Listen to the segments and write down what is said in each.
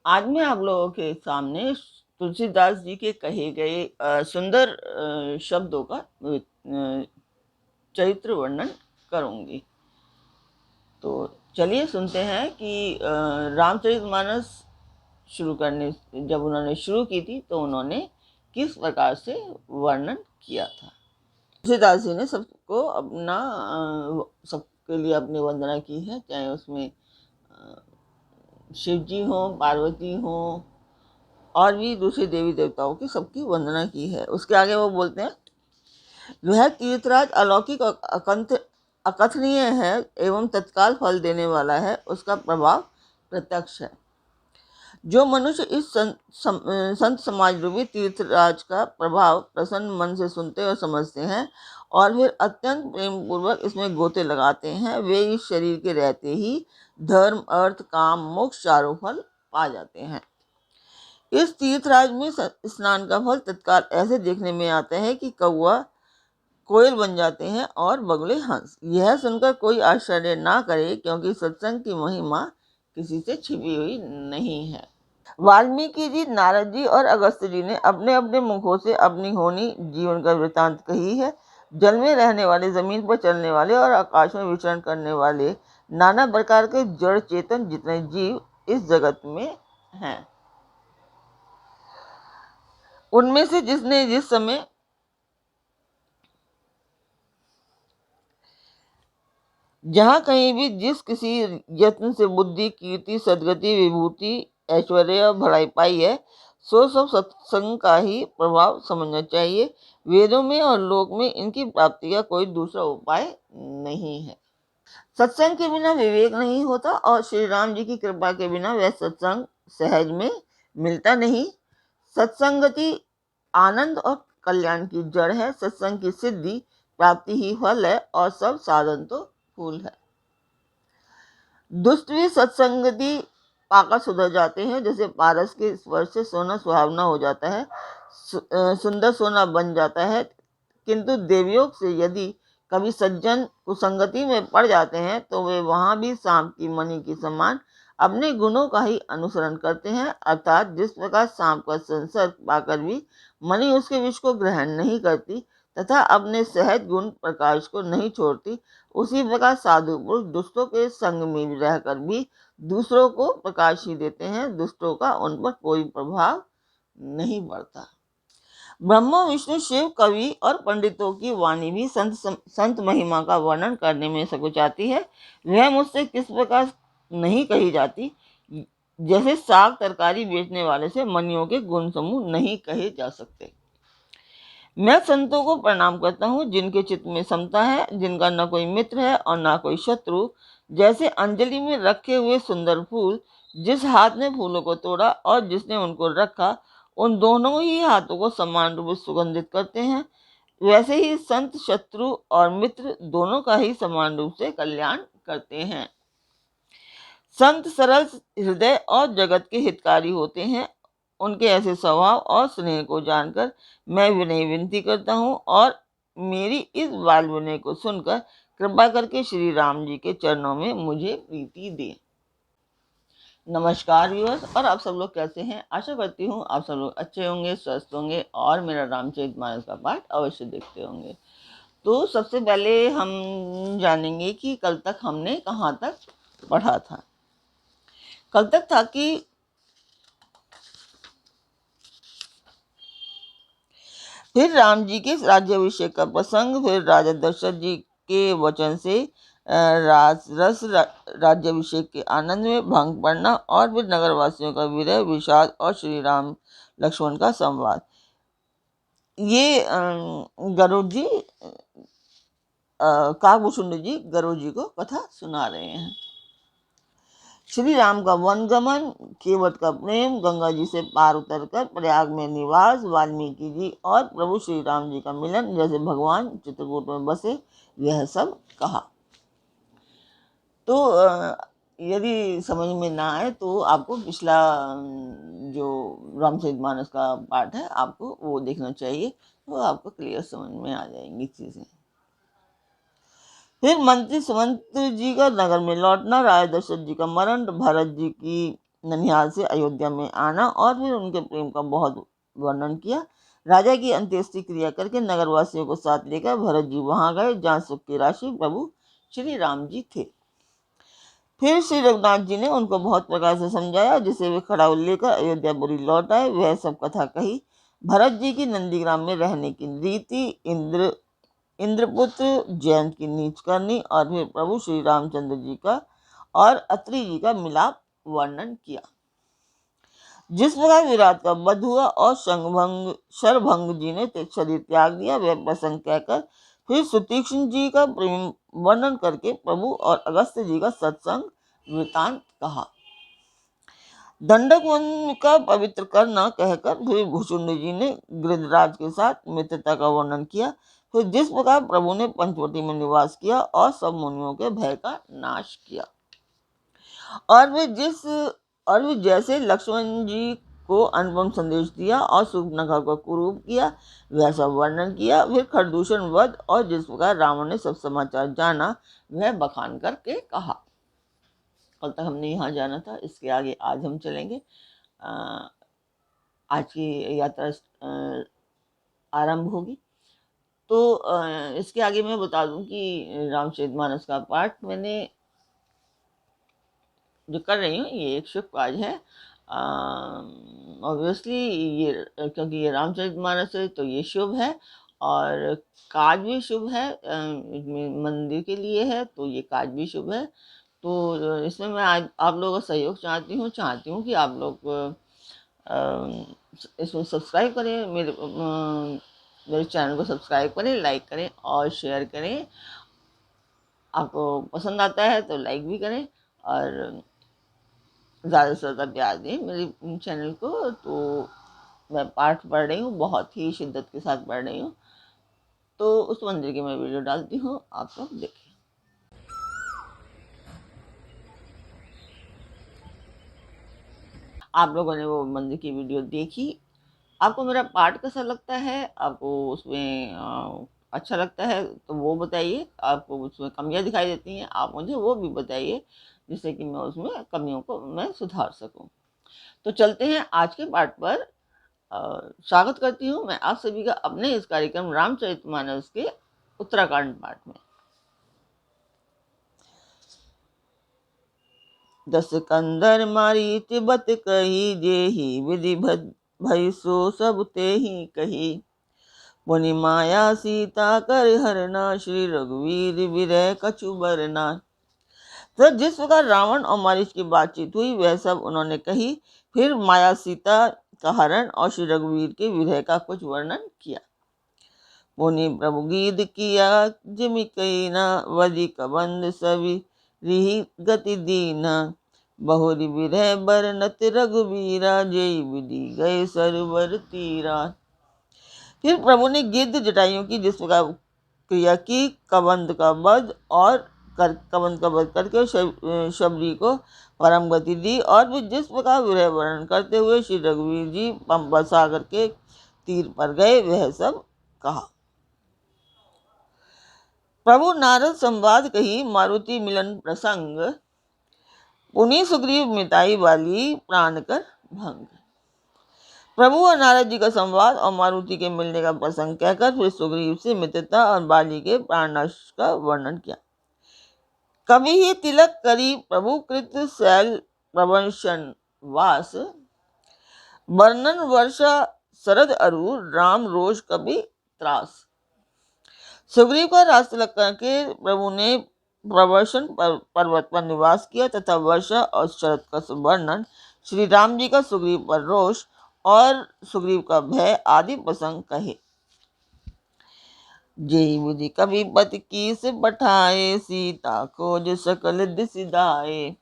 आज मैं आप लोगों के सामने तुलसीदास जी के कहे गए सुंदर शब्दों का चरित्र वर्णन करूंगी। तो चलिए सुनते हैं कि रामचरितमानस शुरू करने जब उन्होंने शुरू की थी तो उन्होंने किस प्रकार से वर्णन किया था। तुलसीदास जी ने सबको अपना सबके लिए अपनी वंदना की है, चाहे उसमें शिव जी हो, पार्वती हो और भी दूसरे देवी देवताओं की सबकी वंदना की है। उसके आगे वो बोलते हैं, वह तीर्थराज अलौकिक अकथनीय है एवं तत्काल फल देने वाला है, उसका प्रभाव प्रत्यक्ष है। जो मनुष्य इस संत समाज रूपी तीर्थराज का प्रभाव प्रसन्न मन से सुनते और समझते हैं और फिर अत्यंत प्रेम पूर्वक इसमें गोते लगाते हैं, वे इस शरीर के रहते ही धर्म, अर्थ, काम, मोक्ष चारों फल पा जाते हैं। इस तीर्थराज में स्नान का फल तत्काल ऐसे देखने में आता है कि कौवा कोयल बन जाते हैं और बगुले हंस। यह सुनकर कोई आश्चर्य ना करे, क्योंकि सत्संग की महिमा किसी से छिपी हुई नहीं है। वाल्मीकि जी, नारद जी और अगस्त्य जी ने अपने अपने मुखों से अपनी होनी जीवन का वृतांत कही है। जल में रहने वाले, जमीन पर चलने वाले और आकाश में विचरण करने वाले नाना प्रकार के जड़ चेतन जितने जीव इस जगत में हैं, उनमें से जिसने जिस समय जहाँ कहीं भी जिस किसी यत्न से बुद्धि, कीर्ति, सदगति, विभूति, ऐश्वर्य और भलाई पाई है, सो सब सत्संग का ही प्रभाव समझना चाहिए। वेदों में और लोक में इनकी प्राप्ति का कोई दूसरा उपाय नहीं है। सत्संग के बिना विवेक नहीं होता और श्री राम जी की कृपा के बिना वह सत्संग सहज में मिलता नहीं। सत्संगति आनंद और कल्याण की जड़ है। सत्संग की सिद्धि प्राप्ति ही फल है और सब साधन तो फूल है। दुष्ट भी सत्संगति पाकर सुधर जाते हैं, जैसे पारस के स्पर्श से सोना सुहावना हो जाता है, सुंदर सोना बन जाता है। किंतु देवयोग से यदि कभी सज्जन कुसंगति में पड़ जाते हैं तो वे वहां भी सांप की मणि के समान अपने गुणों का ही अनुसरण करते हैं। अर्थात जिस प्रकार सांप का संसर्ग पाकर भी मणि उसके विष को ग्रहण नहीं करती तथा अपने सहज गुण प्रकाश को नहीं छोड़ती, उसी प्रकार साधु पुरुष दुष्टों के संग में रहकर भी दूसरों को प्रकाश ही देते हैं। दुष्टों का उन पर कोई प्रभाव नहीं पड़ता। ब्रह्मा, विष्णु, शिव, कवि और पंडितों की वाणी भी संत महिमा का वर्णन करने में सकुचाती है। वह मुझसे किस प्रकार नहीं कही जाती, जैसे साग तरकारी बेचने वाले से मनियों के गुण समूह नहीं कहे जा सकते। मैं संतों को प्रणाम करता हूँ जिनके चित्त में समता है, जिनका न कोई मित्र है और न कोई शत्रु। जैसे अंजलि में रखे हुए सुंदर फूल, जिस हाथ ने फूलों को तोड़ा और जिसने उनको रखा, उन दोनों ही हाथों को समान रूप से सुगंधित करते हैं, वैसे ही संत शत्रु और मित्र दोनों का ही समान रूप से कल्याण करते हैं। संत सरल हृदय और जगत के हितकारी होते हैं। उनके ऐसे स्वभाव और स्नेह को जानकर मैं विनय विनती करता हूँ और मेरी इस बाल विनय को सुनकर कृपा करके श्री राम जी के चरणों में मुझे प्रीति दे। नमस्कार व्यूअर्स, और आप सब लोग कैसे हैं? आशा करती हूँ आप सब लोग अच्छे होंगे, स्वस्थ होंगे और मेरा रामचरितमानस का पाठ अवश्य देखते होंगे। तो सबसे पहले हम जानेंगे कि कल तक हमने कहाँ तक पढ़ा था। कल तक था कि फिर राम जी के राज्याभिषेक का प्रसंग, फिर राजा दशरथ जी के वचन से राज्याभिषेक के आनंद में भंग पड़ना, और फिर नगरवासियों का विरह, विषाद और श्री राम लक्ष्मण का संवाद। ये गरुड़ जी काकभूषुंड जी गरुड़ जी को कथा सुना रहे हैं। श्री राम का वनगमन, केवट का प्रेम, गंगा जी से पार उतरकर प्रयाग में निवास, वाल्मीकि जी और प्रभु श्री राम जी का मिलन, जैसे भगवान चित्रकूट में बसे, यह सब कहा। तो यदि समझ में ना आए तो आपको पिछला जो रामचरितमानस का पाठ है आपको वो देखना चाहिए, तो आपको क्लियर समझ में आ जाएंगी चीजें। फिर मंत्री सुमंत जी का नगर में लौटना, राजा दशरथ जी का मरण, भरत जी की ननिहाल से अयोध्या में आना और फिर उनके प्रेम का बहुत वर्णन किया। राजा की अंत्येष्टि क्रिया करके नगरवासियों को साथ लेकर भरत जी वहां गए जहाँ सुख की राशि प्रभु श्री राम जी थे। फिर श्री रघुनाथ जी ने उनको बहुत प्रकार से समझाया, जिसे वे खड़ाऊ लेकर अयोध्यापुरी लौट आए। वह सब कथा कही। भरत जी की नंदीग्राम में रहने की रीति, इंद्रपुत्र जयंत की नीच करनी और फिर प्रभु श्री रामचंद्र जी का और अत्रि जी का मिलाप वर्णन किया। जिस प्रकार विराट का वध हुआ और शरभंग जी ने शरीर त्याग दिया, वह प्रसंग कहकर फिर सुतीक्ष्ण जी का प्रेम वर्णन करके प्रभु और अगस्त्य जी का सत्संग वृतांत कहा। दंडक वन का पवित्र करना कहकर फिर भुचुंड जी ने गिरिराज के साथ मित्रता का वर्णन किया। फिर जिस प्रकार प्रभु ने पंचवटी में निवास किया और सब मुनियों के भय का नाश किया और वे जैसे लक्ष्मण जी को अनुपम संदेश दिया और सूर्पनखा को कुरूप किया, वह सब वर्णन किया। फिर खरदूषण वध और जिस प्रकार रावण ने सब समाचार जाना, वह बखान करके कहा। कल तक हमने यहाँ जाना था, इसके आगे आज हम चलेंगे। आज की यात्रा आरंभ होगी। तो इसके आगे मैं बता दूं कि रामचरितमानस का पाठ मैंने जो कर रही हूँ ये एक शुभ काज है। ऑब्वियसली ये क्योंकि ये रामचरितमानस है तो ये शुभ है और काज भी शुभ है। मंदिर के लिए है तो ये काज भी शुभ है। तो इसमें मैं आज आप लोगों का सहयोग चाहती हूँ कि आप लोग इसमें सब्सक्राइब करें, मेरे चैनल को सब्सक्राइब करें, लाइक करें और शेयर करें। आपको पसंद आता है तो लाइक भी करें और ज़्यादा से ज़्यादा प्यार दें मेरे चैनल को। तो मैं पाठ पढ़ रही हूँ, बहुत ही शिद्दत के साथ पढ़ रही हूँ, तो उस मंदिर की मैं वीडियो डालती हूँ, आप लोग देखें। आप लोगों ने वो मंदिर की वीडियो देखी, आपको मेरा पाठ कैसा लगता है, आपको उसमें अच्छा लगता है तो वो बताइए। आपको उसमें कमियां दिखाई देती हैं, आप मुझे वो भी बताइए, जिससे कि मैं उसमें कमियों को मैं सुधार सकूं। तो चलते हैं आज के पाठ पर। स्वागत करती हूँ मैं आप सभी का अपने इस कार्यक्रम रामचरितमानस के उत्तराखंड पाठ में। दस कंदर मारी तिब्बत कही, जेहि विधि भई सो सब तेहि कही। मुनि माया सीता कर हरना, श्री रघुवीर विरह कछु बरना। तो जिस प्रकार रावण और मारीच की बातचीत हुई वह सब उन्होंने कही। फिर माया सीता का हरण और श्री रघुवीर के विरह का कुछ वर्णन किया। मुनि प्रभु गीत किया जिमि कईना, वदि कबंध सभी रिहि गति दीना। बहुरी विरह बरनत रघुवीरा, जेई विधि गए सरोवर तीरा। फिर प्रभु ने गिद्ध जटाइयों की जिस प्रकार क्रिया की, कबंध का वध कबंध का वध करके शबरी को परम गति दी और फिर जिस प्रकार विरह वर्णन करते हुए श्री रघुवीर जी पंपा सागर के तीर पर गए, वह सब कहा। प्रभु नारद संवाद कही, मारुति मिलन प्रसंग। पुनि सुग्रीव मिताई वाली, प्राण कर भंग। प्रभु और नारद जी का संवाद और मारुति के मिलने का प्रसंग कहकर फिर सुग्रीव से मित्रता और बाली के प्राणनाश का वर्णन किया। कभी ही तिलक करी प्रभु कृत शैल प्रवंशन वास। वर्णन वर्षा शरद अरु, राम रोज कभी त्रास। सुग्रीव का राज तिलक करके प्रभु ने प्रवर्षण पर्वत पर निवास किया तथा वर्षा और शरद का वर्णन, श्री राम जी का सुग्रीव पर रोष और सुग्रीव का भय आदि प्रसंग कहे। जेहि विधि कभी पति कीस पठाए, सीता खोज सकल दिस दाए।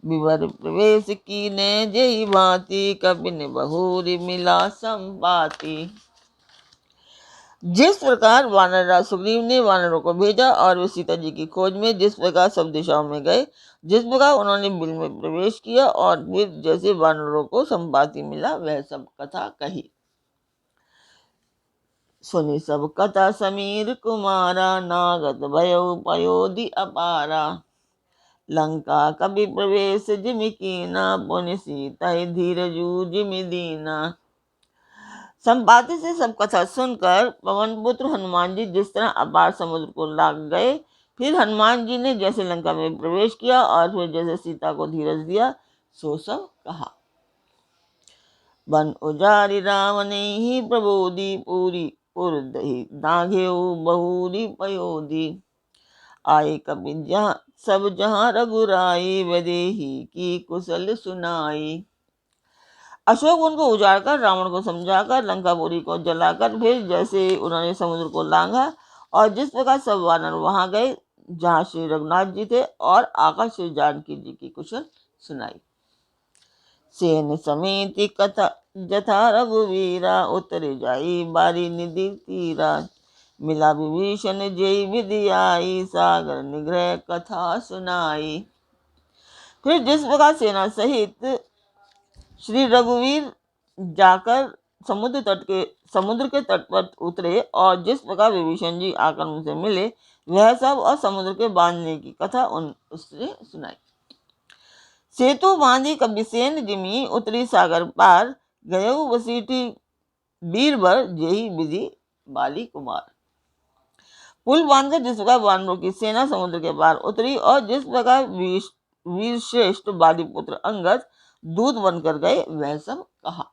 विवर प्रवेश कीने जेहि भांति, कबिन बहुरी मिला संपाति। जिस प्रकार वानरराज सुग्रीव ने वानरों को भेजा और वे सीता जी की खोज में जिस प्रकार सब दिशाओं में गए, जिस प्रकार उन्होंने बिल में प्रवेश किया और फिर जैसे वानरों को संपाति मिला, वह सब कथा कही। सुनि सब कथा समीर कुमारा, नागत भयो पयोधि अपारा। लंका कभी प्रवेश जिमि कीना, पुनि सीता धीरजू जिमि दीना। संपाति से सब कथा सुनकर पवन पुत्र हनुमान जी जिस तरह अपार समुद्र को लाग गए, फिर हनुमान जी ने जैसे लंका में प्रवेश किया और फिर जैसे सीता को धीरज दिया, सो सब कहा। बन उजारि रावणे ही प्रबोधि, पूरी पुरदहि दाघेउ बहुरी पयोधि। आए कपि जहाँ सब जहाँ रघुराई, वैदेही की कुशल सुनाई। अशोक उनको उजाड़कर, रावण को समझाकर, लंकापुरी को जलाकर, फिर जैसे उन्होंने समुद्र को लांघा और जिस प्रकार सब वानर वहां गए जहाँ श्री रघुनाथ जी थे, और आकर श्री जानकी जी की कुशल सुनाई। सेन समेति कथा जथा रघुवीरा, उतरे जाई बारी निधि तीरा। मिला विभीषण जय विधि आई, सागर निग्रह कथा सुनाई। फिर जिस प्रकार सेना सहित श्री रघुवीर जाकर समुद्र के तट पर उतरे और जिस प्रकार विभीषण जी आकर उनसे मिले, वह सब और समुद्र के बांधने की कथा उसने सुनाई। सेतु बांधी कबिसेन जिमी, उतरी सागर पार, गयो वसीठी बीरबर, जेहि विधि बाली कुमार। पुल बांधकर जिस प्रकार वानरों की सेना समुद्र के पार उतरी और जिस प्रकार वीर श्रेष्ठ बाली पुत्र अंगद दूत बनकर गए, वह सब कहा।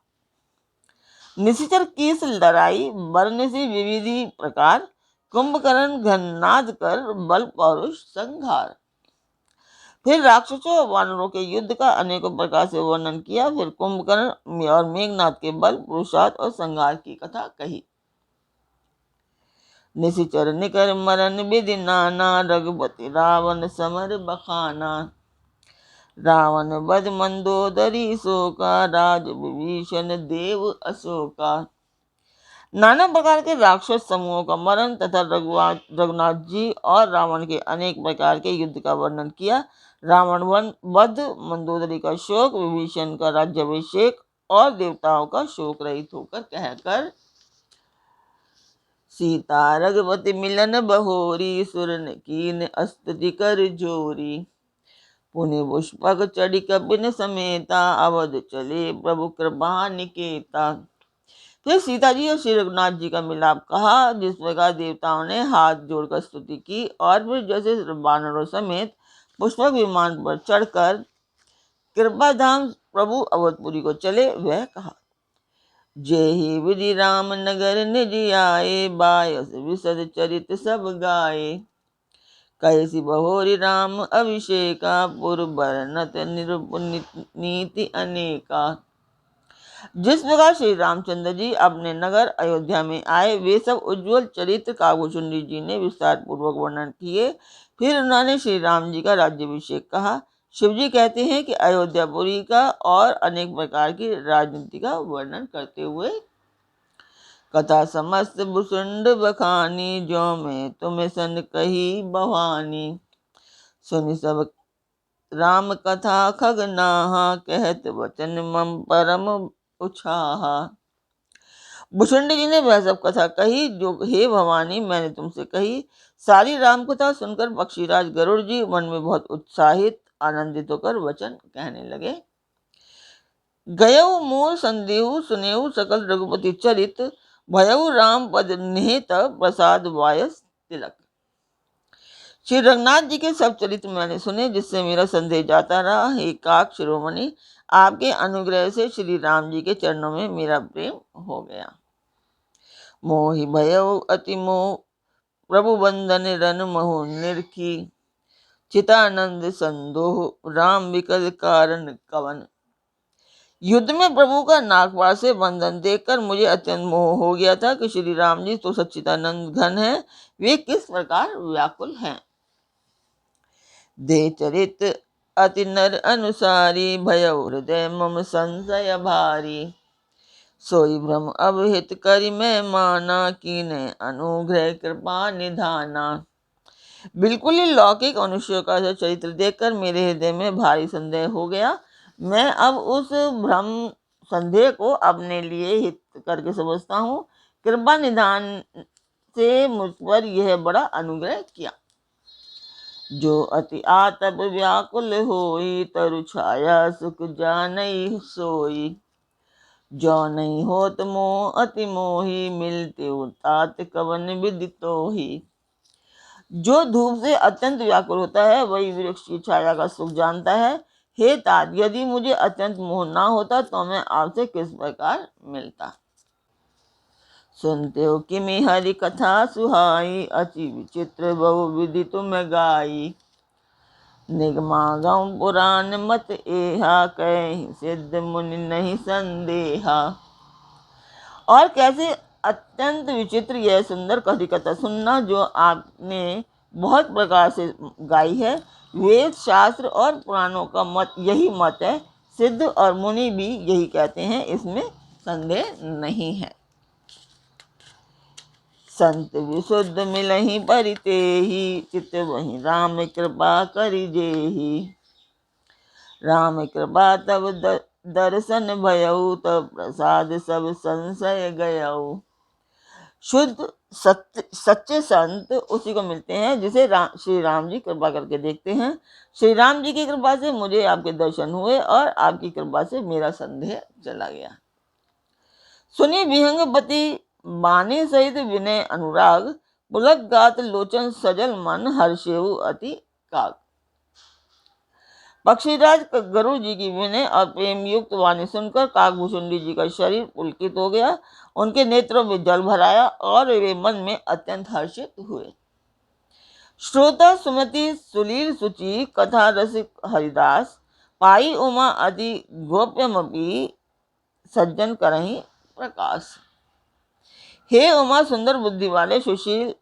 निशिचर कीस लड़ाई, बरनिशि विविधि प्रकार, कुंभकर्ण घननाद कर, बल पौरुष संघार। फिर राक्षसों और वानरों के युद्ध का अनेकों प्रकार से वर्णन किया। फिर कुंभकर्ण और मेघनाद के बल, पुरुषार्थ और संहार की कथा कही। निशिचर निकर मरन विधि नाना, रघुपति रावण समर बखाना। रावण बध मंदोदरी शोका, राज विभीषण देव अशोका। नाना प्रकार के राक्षस समूहों का मरण तथा रघुनाथ जी और रावण के अनेक प्रकार के युद्ध का वर्णन किया। रावण वध, मंदोदरी का शोक, विभीषण का राज्याभिषेक और देवताओं का शोक रहित होकर कहकर, सीता रघुपति मिलन बहोरी, सुरन कीन अस्त्र कर जोरी। पुनि पुष्पक चढ़ी कपिन समेता, अवध चले प्रभु कृपा निकेता। फिर सीता जी और श्री रघुनाथ जी का मिलाप कहा, जिस प्रकार देवताओं ने हाथ जोड़कर स्तुति की और फिर जैसे वानरों समेत पुष्पक विमान पर चढ़कर कृपा धाम प्रभु अवधपुरी को चले, वह कहा। जेहि विधि राम नगर निज आए, बायस विशद चरित सब गाए। कैसी बहोरी राम अभिषेका, पुर बरनत नीति अनेका। जिस प्रकार श्री रामचंद्र जी अपने नगर अयोध्या में आए, वे सब उज्जवल चरित्र कागभूषुंडी जी ने विस्तार पूर्वक वर्णन किए। फिर उन्होंने श्री राम जी का राज्याभिषेक कहा। शिव जी कहते हैं कि अयोध्यापुरी का और अनेक प्रकार की राजनीति का वर्णन करते हुए, कथा समस्त भुसुंड बखानी, जो में तुम्हें सन कही भवानी। सुनि सब राम कथा खगनाहा, कहत वचन मम परम उछाहा। भुसुंडी जी ने वह सब कथा कही जो हे भवानी मैंने तुमसे कही। सारी राम कथा सुनकर पक्षीराज गरुड़ जी मन में बहुत उत्साहित आनंदित होकर वचन कहने लगे। गयऊ मूल संदेहु सुनेहु सकल रघुपति चरित, भयऊ राम पद निहित प्रसाद वायस तिलक। श्री रघुनाथ जी के सब चरित्र मैंने सुने, जिससे मेरा संदेह जाता रहा। हे काक शिरोमणि, आपके अनुग्रह से श्री राम जी के चरणों में मेरा प्रेम हो गया। मोहि भयऊ अति मोह, प्रभु बंधन रन महु निरखी। चितानंद संदोह, राम विकल कारण कवन। युद्ध में प्रभु का नागपाश से बंधन देखकर मुझे अत्यंत मोह हो गया था कि श्री राम जी तो सच्चिदानंद घन है, वे किस प्रकार व्याकुल हैं। दे चरित अति नर अनुसारी, भयऊ हृदय मम संशय भारी। सोई भ्रम अवहित करि मैं माना, कीने अनुग्रह कृपा निधाना। बिल्कुल ही लौकिक मनुष्यों का चरित्र देखकर मेरे हृदय में भारी संदेह हो गया। मैं अब उस भ्रम संदेह को अपने लिए हित करके समझता हूँ। कृपा निधान से मुझ पर यह बड़ा अनुग्रह किया। जो अति आतप व्याकुल होई, तरु छाया सुख जानई सोई। जो नहीं होत मोह अति मोही, मिलते तात कवन विधि तोही। जो धूप से अत्यंत व्याकुल होता है वही वृक्ष की छाया का सुख जानता है। हे तात, यदि मुझे अत्यंत मोह ना होता तो मैं आपसे किस प्रकार मिलता। सुनते हो कि मैं हरि कथा सुहाई, अति विचित्र बहु विधि तुम गाई। निगमागम पुराण मत एहा, कहीं सिद्ध मुनि नहीं संदेहा। और कैसे अत्यंत विचित्र यह सुंदर कथि कथा सुनना जो आपने बहुत प्रकार से गाई है। वेद शास्त्र और पुराणों का मत यही मत है, सिद्ध और मुनि भी यही कहते हैं, इसमें संदेह नहीं है। संत विशुद्ध मिलहि परितेहि, चित वही राम कृपा करि जेहि। राम कृपा तब दर्शन भयउ, तब प्रसाद सब संशय गयउ। शुद्ध सच्चे संत उसी को मिलते हैं जिसे श्री राम जी कृपा करके देखते हैं। श्री राम जी की कृपा से मुझे आपके दर्शन हुए और आपकी कृपा से मेरा संदेह चला गया। सुनी विहंगपति बाने सहित विनय अनुराग, पुलक गात लोचन सजल मन, हर्षेऊ अति काग। पक्षीराज गरुड़ जी की विनय और प्रेम युक्त वाणी सुनकर काकभूषुंडी जी का शरीर पुलकित हो गया, उनके नेत्रों में जल भराया और वे मन में अत्यंत हर्षित हुए। श्रोता सुमति सुलील सुचि, कथा रसिक हरिदास, पाई उमा अति गोप्यमपि, सज्जन करहि प्रकाश। हे उमा, सुंदर बुद्धि वाले सुशील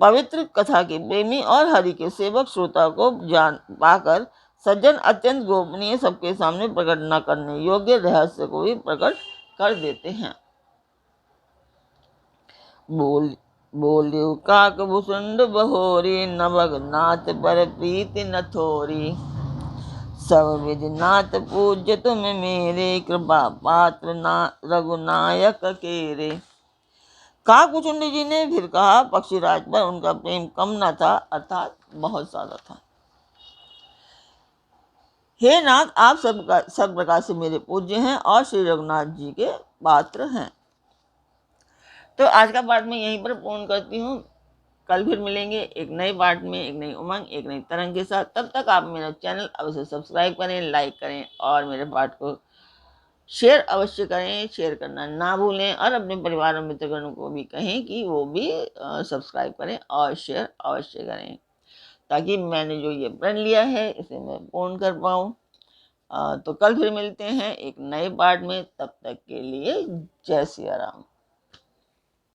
पवित्र कथा के प्रेमी और हरि के सेवक श्रोता को जान पाकर सज्जन अत्यंत गोपनीय सबके सामने प्रकट न करने योग्य रहस्य को भी प्रकट कर देते हैं। बोलियो काकभूषुंड बहोरी, नवग नाथ पर प्रीति न थोरी। सब विधि नाथ पूज्य तुम मेरे, कृपा पात्र ना रघुनायक केरे। काकभूषुंडी जी ने फिर कहा, पक्षीराज पर उनका प्रेम कम न था, अर्थात बहुत ज्यादा था। हे नाथ, आप सब प्रकार से मेरे पूज्य हैं और श्री रघुनाथ जी के पात्र हैं। तो आज का पाठ मैं यहीं पर पूर्ण करती हूँ। कल फिर मिलेंगे एक नए पाठ में, एक नई उमंग, एक नई तरंग के साथ। तब तक आप मेरा चैनल अवश्य सब्सक्राइब करें, लाइक करें और मेरे पाठ को शेयर अवश्य करें। शेयर करना ना भूलें और अपने परिवार और मित्रगणों को भी कहें कि वो भी सब्सक्राइब करें और शेयर अवश्य करें, ताकि मैंने जो ये प्रण लिया है इसे मैं पूर्ण कर पाऊँ। तो कल फिर मिलते हैं एक नए पाठ में। तब तक के लिए जय सिया राम।